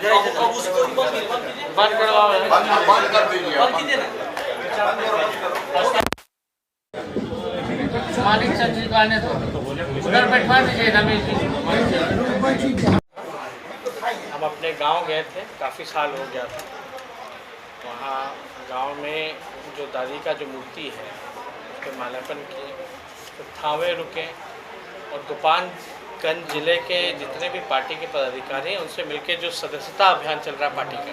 बंद करवाओ, बंद कर दीजिए। मालिक सर जी को आने दो, उधर बैठवा दीजिए रमेश जी। हम अपने गांव गए थे, काफ़ी साल हो गया था। वहाँ गांव में जो दादी का जो मूर्ति है उस पर माल्यार्पण किए, तो थावे रुके और गोपालगंज जिले के जितने भी पार्टी के पदाधिकारी हैं उनसे मिलकर जो सदस्यता अभियान चल रहा है पार्टी का,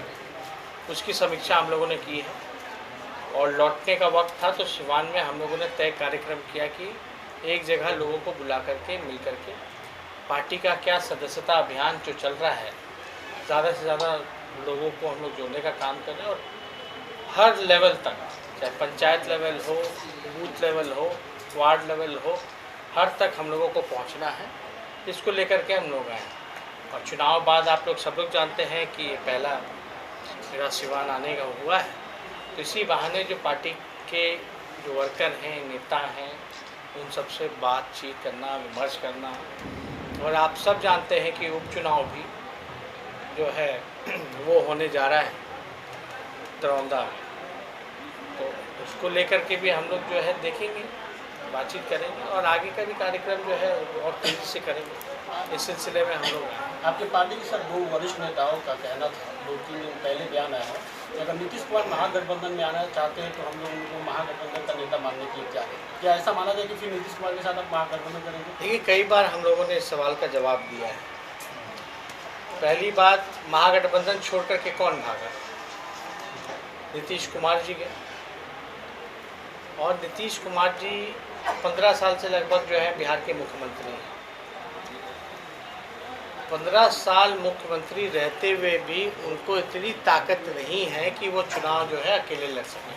उसकी समीक्षा हम लोगों ने की है। और लौटने का वक्त था तो सिवान में हम लोगों ने तय कार्यक्रम किया कि एक जगह लोगों को बुला करके मिल करके पार्टी का क्या सदस्यता अभियान जो चल रहा है, ज़्यादा से ज़्यादा लोगों को हम लोग जोड़ने का काम करें और हर लेवल तक, चाहे पंचायत लेवल हो, बूथ लेवल हो, वार्ड लेवल हो, हर तक हम लोगों को पहुंचना है। इसको लेकर के हम लोग आए। और चुनाव बाद आप लोग सब लोग जानते हैं कि ये पहला मेरा सिवान आने का हुआ है, तो इसी बहाने जो पार्टी के जो वर्कर हैं, नेता हैं, उन सबसे बातचीत करना, विमर्श करना। और आप सब जानते हैं कि उपचुनाव भी जो है वो होने जा रहा है दरौंदा में, तो उसको लेकर के भी हम लोग जो है देखेंगे, बातचीत करेंगे और आगे का भी कार्यक्रम जो है और तेज़ी से करेंगे। इस सिलसिले में हम लोग आए। आपके पार्टी के सर 2 वरिष्ठ नेताओं का कहना था, 2-3 दिन पहले बयान आया है कि अगर नीतीश कुमार महागठबंधन में आना चाहते हैं तो हम लोग उनको महागठबंधन का नेता मानने के लिए तैयार हैं। क्या ऐसा माना जाए कि फिर नीतीश कुमार के साथ आप महागठबंधन करेंगे? देखिए, कई बार हम लोगों ने इस सवाल का जवाब दिया है। पहली बात, महागठबंधन छोड़ करके कौन भागा? नीतीश कुमार जी गए, और नीतीश कुमार जी 15 साल से लगभग जो है बिहार के मुख्यमंत्री हैं। 15 साल मुख्यमंत्री रहते हुए भी उनको इतनी ताकत नहीं है कि वो चुनाव जो है अकेले लड़ सकें।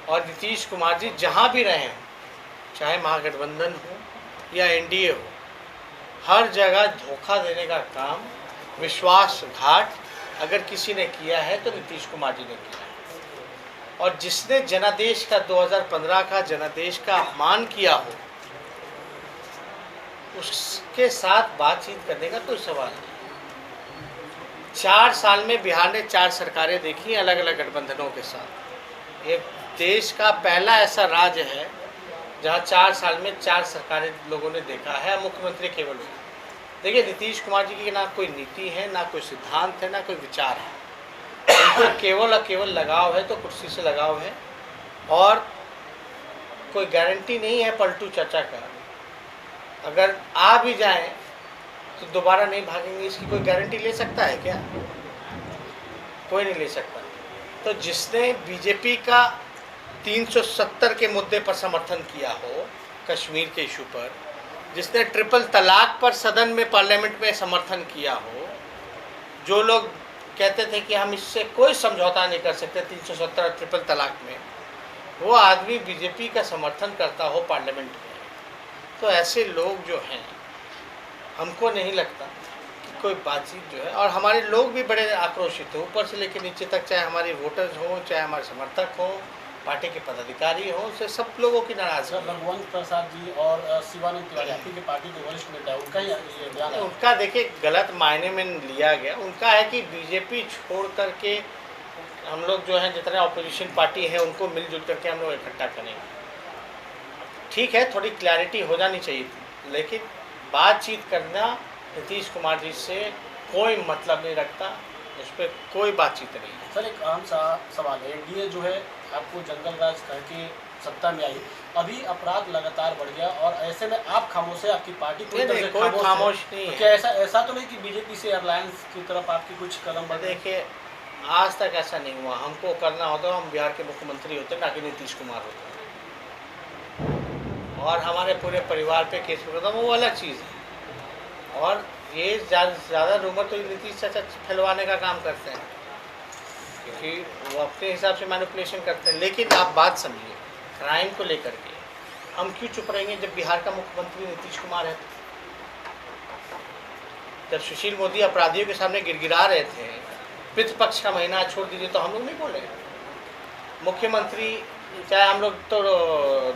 और नीतीश कुमार जी जहाँ भी रहे हैं, चाहे महागठबंधन हो या एनडीए हो, हर जगह धोखा देने का काम, विश्वासघात अगर किसी ने किया है तो नीतीश कुमार जी ने किया है। और जिसने जनादेश का 2015 का जनादेश का अपमान किया हो, उसके साथ बातचीत करने का कोई सवाल नहीं। 4 साल में बिहार ने 4 सरकारें देखी अलग अलग गठबंधनों के साथ। ये देश का पहला ऐसा राज्य है जहां 4 साल में 4 सरकारें लोगों ने देखा है, मुख्यमंत्री केवल। देखिए, नीतीश कुमार जी की ना कोई नीति है, ना कोई सिद्धांत है, ना कोई विचार है। उनको केवल और केवल लगाव है तो कुर्सी से लगाव है, और कोई गारंटी नहीं है पलटू चाचा का। अगर आ भी जाएं तो दोबारा नहीं भागेंगे, इसकी कोई गारंटी ले सकता है क्या? कोई नहीं ले सकता। तो जिसने बीजेपी का 370 के मुद्दे पर समर्थन किया हो, कश्मीर के इशू पर, जिसने ट्रिपल तलाक पर सदन में, पार्लियामेंट में समर्थन किया हो, जो लोग कहते थे कि हम इससे कोई समझौता नहीं कर सकते 370 ट्रिपल तलाक में, वो आदमी बीजेपी का समर्थन करता हो पार्लियामेंट में, तो ऐसे लोग जो हैं, हमको नहीं लगता कि कोई बातचीत जो है। और हमारे लोग भी बड़े आक्रोशित हैं, ऊपर से लेकर नीचे तक, चाहे हमारे वोटर्स हों, चाहे हमारे समर्थक हों, पार्टी के पदाधिकारी हों, से सब लोगों की नाराजगी। रघुवंश प्रसाद जी और शिवानंद तिवारी, आपकी जो पार्टी के वरिष्ठ नेता है, उनका ही ये बयान है। उनका देखिए गलत मायने में लिया गया। उनका है कि बीजेपी छोड़ करके हम लोग जो हैं, जितने ऑपोजिशन पार्टी हैं, उनको मिलजुल करके हम लोग इकट्ठा करेंगे। ठीक है, थोड़ी क्लैरिटी हो जानी चाहिए थी, लेकिन बातचीत करना नीतीश कुमार जी से कोई मतलब नहीं रखता, उस पर कोई बातचीत नहीं है। सर, एक अहम सा सवाल है, एनडीए जो है आपको जंगल राज करके सत्ता में आई, अभी अपराध लगातार बढ़ गया, और ऐसे में आप खामोश है, आपकी पार्टी कोई खामोश नहीं है। क्या ऐसा तो नहीं कि बीजेपी से एयरलाइंस की तरफ आपकी कुछ कदम बढ़े? देखिए, आज तक ऐसा नहीं हुआ। हमको करना होता, हम बिहार के मुख्यमंत्री होते, ना कि नीतीश कुमार होते, और हमारे पूरे परिवार पे केस करता, वो अलग चीज़ है। और ये ज़्यादा रूमर तो नीतीश चाचा फैलवाने का काम करते हैं, क्योंकि वो अपने हिसाब से मैनिपुलेशन करते हैं। लेकिन आप बात समझिए, क्राइम को लेकर के हम क्यों चुप रहेंगे जब बिहार का मुख्यमंत्री नीतीश कुमार है? जब सुशील मोदी अपराधियों के सामने गिड़गिड़ा रहे थे, पितृपक्ष का महीना छोड़ दीजिए, तो हम लोग नहीं बोले। मुख्यमंत्री, चाहे हम लोग तो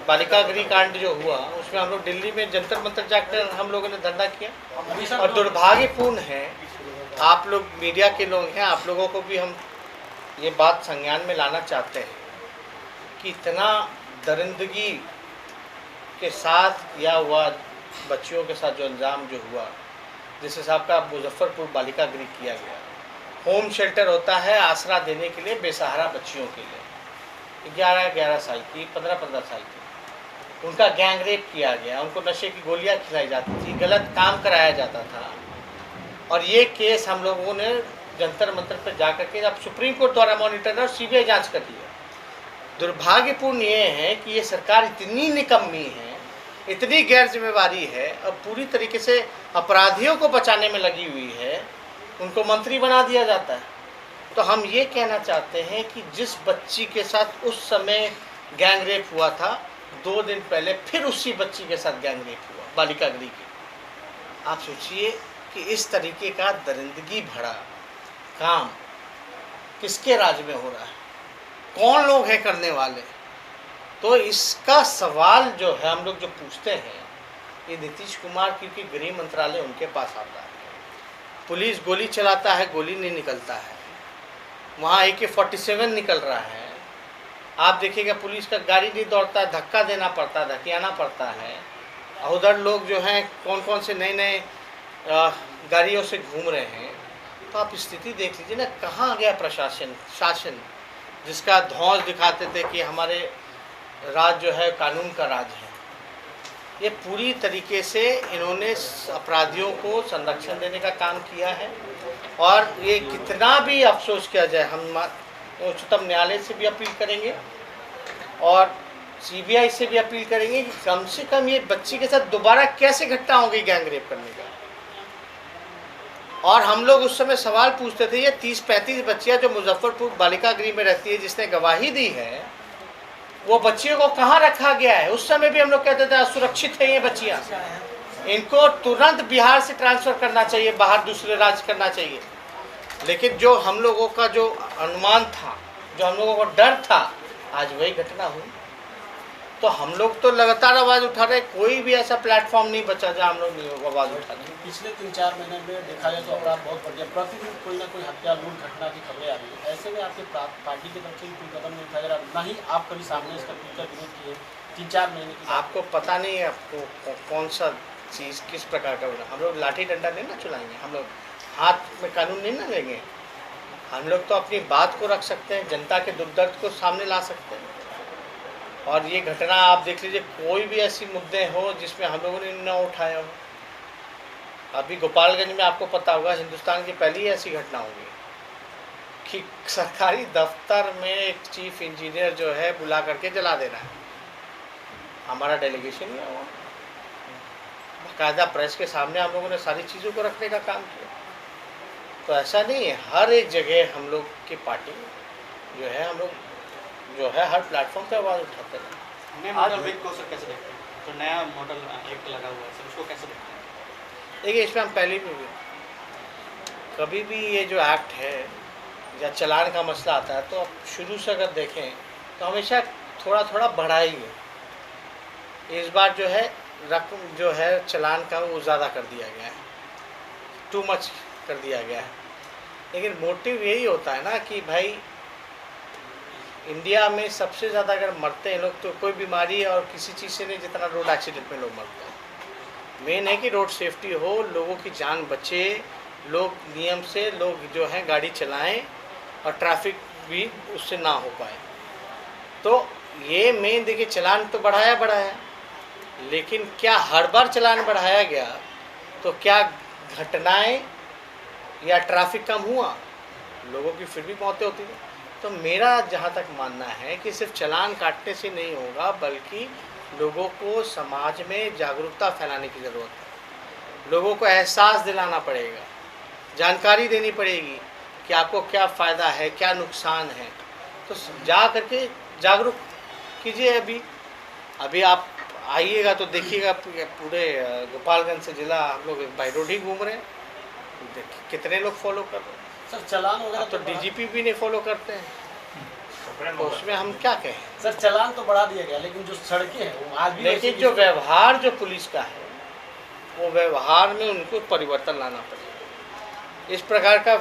बालिका गृह कांड जो हुआ, उसमें हम लोग दिल्ली में जंतर मंतर जाकर हम लोगों ने धरना किया। और दुर्भाग्यपूर्ण है आप लोग मीडिया के लोग हैं, आप लोगों को भी हम ये बात संज्ञान में लाना चाहते हैं कि इतना दरिंदगी के साथ या हुआ बच्चियों के साथ जो अंजाम जो हुआ, जिस हिसाब का मुजफ्फरपुर बालिका गृह किया गया, होम शेल्टर होता है आसरा देने के लिए बेसहारा बच्चियों के लिए, 11-11 साल की, 15-15 साल की, उनका गैंग रेप किया गया, उनको नशे की गोलियां खिलाई जाती थी, गलत काम कराया जाता था। और ये केस हम लोगों ने जंतर मंतर पर जा करके अब सुप्रीम कोर्ट द्वारा मॉनिटर और सीबीआई जांच कर दी है। दुर्भाग्यपूर्ण ये है कि ये सरकार इतनी निकम्मी है, इतनी गैर जिम्मेवारी है और पूरी तरीके से अपराधियों को बचाने में लगी हुई है, उनको मंत्री बना दिया जाता है। तो हम ये कहना चाहते हैं कि जिस बच्ची के साथ उस समय गैंग रेप हुआ था, 2 दिन पहले फिर उसी बच्ची के साथ गैंग रेप हुआ बालिका गृह की। आप सोचिए कि इस तरीके का दरिंदगी भरा काम किसके राज में हो रहा है, कौन लोग हैं करने वाले। तो इसका सवाल जो है हम लोग जो पूछते हैं, ये नीतीश कुमार क्योंकि गृह मंत्रालय उनके पास आता है, पुलिस गोली चलाता है, गोली नहीं निकलता है, वहाँ AK-47 निकल रहा है। आप देखिएगा पुलिस का गाड़ी नहीं दौड़ता है, धक्का देना पड़ता है, धकियाना पड़ता है। उधर लोग जो हैं कौन कौन से नए नए गाड़ियों से घूम रहे हैं। तो आप स्थिति देख लीजिए ना, कहाँ गया प्रशासन, शासन, जिसका धौंस दिखाते थे कि हमारे राज जो है कानून का राज है। ये पूरी तरीके से इन्होंने अपराधियों को संरक्षण देने का काम किया है। और ये कितना भी अफसोस किया जाए, हम उच्चतम न्यायालय से भी अपील करेंगे और सीबीआई से भी अपील करेंगे कि कम से कम ये बच्ची के साथ दोबारा कैसे घटना होगी गैंग रेप करने का। और हम लोग उस समय सवाल पूछते थे, ये 30-35 बच्चियां जो मुजफ्फरपुर बालिका गृह में रहती है, जिसने गवाही दी है, वो बच्चियों को कहाँ रखा गया है। उस समय भी हम लोग कहते थे असुरक्षित है ये बच्चियाँ, इनको तुरंत बिहार से ट्रांसफ़र करना चाहिए, बाहर दूसरे राज्य करना चाहिए। लेकिन जो हम लोगों का जो अनुमान था, जो हम लोगों को डर था, आज वही घटना हुई। तो हम लोग तो लगातार आवाज़ उठा रहे, कोई भी ऐसा प्लेटफॉर्म नहीं बचा जहाँ हम लोग नहीं आवाज़ उठा रहे। पिछले 3-4 महीने में देखा जाए तो अपराध बहुत बढ़ गया, प्रतिदिन कोई ना कोई हत्या लूट घटना की खबरें आ रही है। ऐसे में आपके पार्टी की तरफ से कोई कदम नहीं उठाया जा रहा, ना ही आप कभी सामने इसका खुलकर विरोध किए 3-4 महीने की। आपको पता नहीं है आपको कौन सा चीज़ किस प्रकार का होगा। हम लोग लाठी डंडा नहीं ना चलाएंगे, हम लोग हाथ में कानून नहीं ना लेंगे। हम लोग तो अपनी बात को रख सकते हैं, जनता के दुख दर्द को सामने ला सकते हैं। और ये घटना आप देख लीजिए, कोई भी ऐसी मुद्दे हो जिसमें हम लोगों ने न उठाया हो। अभी गोपालगंज में आपको पता होगा, हिंदुस्तान की पहली ऐसी घटना होगी कि सरकारी दफ्तर में एक चीफ इंजीनियर जो है बुला करके जला देना है। हमारा डेलीगेशन ही हुआ, बाकायदा प्रेस के सामने हम लोगों ने सारी चीज़ों को रखने का काम किया। तो ऐसा नहीं है, हर एक जगह हम लोग की पार्टी जो है, हम लोग जो है हर प्लेटफॉर्म पे आवाज़ उठाते हैं। नए मॉडल वेट को सर कैसे देखते हैं? तो नया मॉडल एक्ट लगा हुआ है सर, उसको कैसे देखते हैं? देखिए, इसमें हम पहले भी कभी भी ये जो एक्ट है या चालान का मसला आता है, तो अब शुरू से अगर देखें तो हमेशा थोड़ा थोड़ा बढ़ाएंगे। इस बार जो है रकम जो है चालान का वो ज़्यादा कर दिया गया है, टू मच कर दिया गया है। लेकिन मोटिव यही होता है ना कि भाई इंडिया में सबसे ज़्यादा अगर मरते हैं लोग तो कोई बीमारी और किसी चीज़ से नहीं जितना रोड एक्सीडेंट में लोग मरते हैं। मेन है कि रोड सेफ्टी हो, लोगों की जान बचे, लोग नियम से लोग जो हैं गाड़ी चलाएं और ट्रैफिक भी उससे ना हो पाए। तो ये मेन देखिए, चालान तो बढ़ाया, लेकिन क्या हर बार चालान बढ़ाया गया तो क्या घटनाएं या ट्रैफिक कम हुआ? लोगों की फिर भी मौतें होती हैं। तो मेरा जहाँ तक मानना है कि सिर्फ चालान काटने से नहीं होगा, बल्कि लोगों को समाज में जागरूकता फैलाने की ज़रूरत है। लोगों को एहसास दिलाना पड़ेगा, जानकारी देनी पड़ेगी कि आपको क्या फ़ायदा है, क्या नुकसान है। तो जा करके जागरूक कीजिए। अभी आप आइएगा तो देखिएगा पूरे गोपालगंज से ज़िला हम लोग बाई रोड ही घूम रहे हैं, देखिए कितने लोग फॉलो कर रहे हैं। सर चालान वगैरह तो डीजीपी भी नहीं फॉलो करते हैं, तो उसमें हम क्या कहें। सर चालान तो बढ़ा दिया गया, लेकिन जो सड़कें हैं वो आज भी, लेकिन जो व्यवहार जो पुलिस का है, वो व्यवहार में उनको परिवर्तन लाना पड़ेगा। इस प्रकार का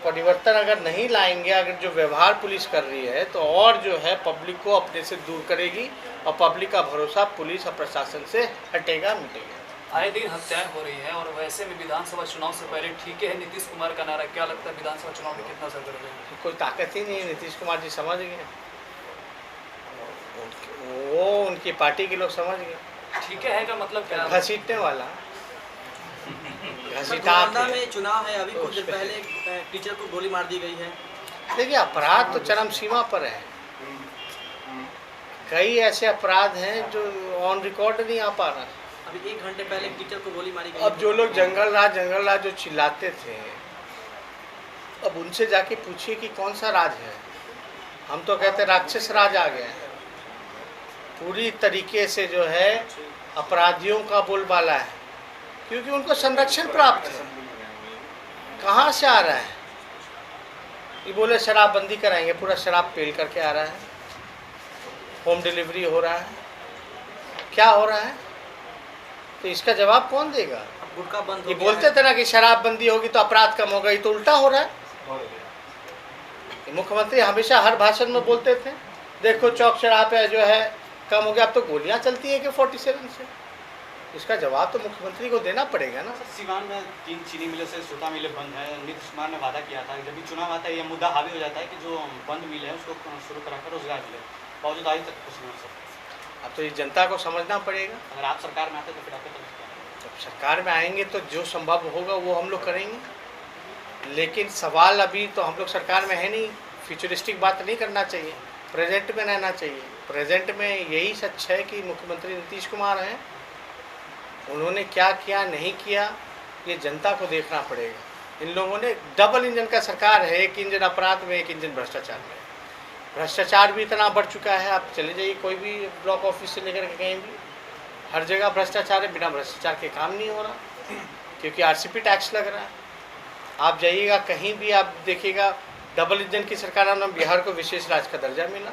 परिवर्तन अगर नहीं लाएंगे, अगर जो व्यवहार पुलिस कर रही है तो और जो है पब्लिक को अपने से दूर करेगी और पब्लिक का भरोसा पुलिस और प्रशासन से हटेगा, मिटेगा। आए दिन हत्याएं हो रही हैं और वैसे में विधानसभा चुनाव से पहले ठीक है नीतीश कुमार का नारा, क्या लगता है विधानसभा चुनाव में कितना असर करेगा? कोई ताकत ही नहीं है, नीतीश कुमार जी समझ गए, वो उनकी पार्टी के लोग समझ गए। ठीक है का मतलब क्या? घसीटने वाला, घसीटा में चुनाव है, अभी कुछ देर पहले टीचर को गोली मार दी गई है। देखिए अपराध तो चरम सीमा पर है, कई ऐसे अपराध हैं जो ऑन रिकॉर्ड नहीं आ पा रहा। अभी 1 घंटे पहले टीचर को गोली मारी गई। अब जो लोग जंगल राज जो चिल्लाते थे, अब उनसे जाके पूछिए कि कौन सा राज है। हम तो कहते राक्षस राज आ गया है, पूरी तरीके से जो है अपराधियों का बोलबाला है, क्योंकि उनको संरक्षण प्राप्त है। कहाँ से आ रहा है? ये बोले शराबबंदी कराएंगे, पूरा शराब पेल करके आ रहा है, होम डिलीवरी हो रहा है, क्या हो रहा है? तो इसका जवाब कौन देगा? गुटखा बंद हो ये गया बोलते है। थे ना कि शराबबंदी होगी तो अपराध कम होगा, ये तो उल्टा हो रहा है। मुख्यमंत्री हमेशा हर भाषण में बोलते थे देखो चौक चौराहे पे जो है कम हो गया, अब तो गोलियां चलती है कि 47 से। इसका जवाब तो मुख्यमंत्री को देना पड़ेगा ना। सिवान में 3 चीनी मिलें से सूता मिलें बंद है। नीतीश कुमार ने वादा किया था जब भी चुनाव आता है ये मुद्दा हावी हो जाता है कि जो बंद मिले हैं उसको शुरू कराकर रोजगार मिले, बावजूद आज तक कुछ नहीं हो सकता। अब तो ये जनता को समझना पड़ेगा। अगर आप सरकार में आते तो फिर आपके तो जब सरकार में आएंगे तो जो संभव होगा वो हम लोग करेंगे, लेकिन सवाल अभी तो हम लोग सरकार में है नहीं। फ्यूचरिस्टिक बात नहीं करना चाहिए, प्रेजेंट में रहना चाहिए। प्रेजेंट में यही सच है कि मुख्यमंत्री नीतीश कुमार हैं, उन्होंने क्या किया नहीं किया ये जनता को देखना पड़ेगा। इन लोगों ने डबल इंजन का सरकार है, एक इंजन अपराध में, एक इंजन भ्रष्टाचार में। भ्रष्टाचार भी इतना बढ़ चुका है, आप चले जाइए कोई भी ब्लॉक ऑफिस से लेकर के कहीं भी, हर जगह भ्रष्टाचार है। बिना भ्रष्टाचार के काम नहीं हो रहा, क्योंकि आरसीपी टैक्स लग रहा है। आप जाइएगा कहीं भी आप देखिएगा डबल इंजन की सरकार, ना बिहार को विशेष राज्य का दर्जा मिला,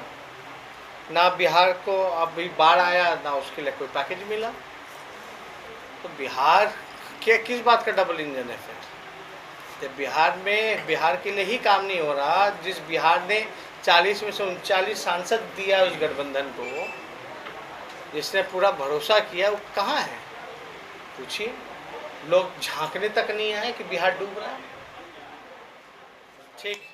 ना बिहार को अभी बाढ़ आया ना उसके लिए कोई पैकेज मिला। तो बिहार के किस बात का डबल इंजन है फिर? तो बिहार के लिए ही काम नहीं हो रहा। जिस बिहार ने 40 में से 39 सांसद दिया उस गठबंधन को, जिसने पूरा भरोसा किया, वो कहाँ है पूछिए। लोग झांकने तक नहीं आए कि बिहार डूब रहा है। ठीक।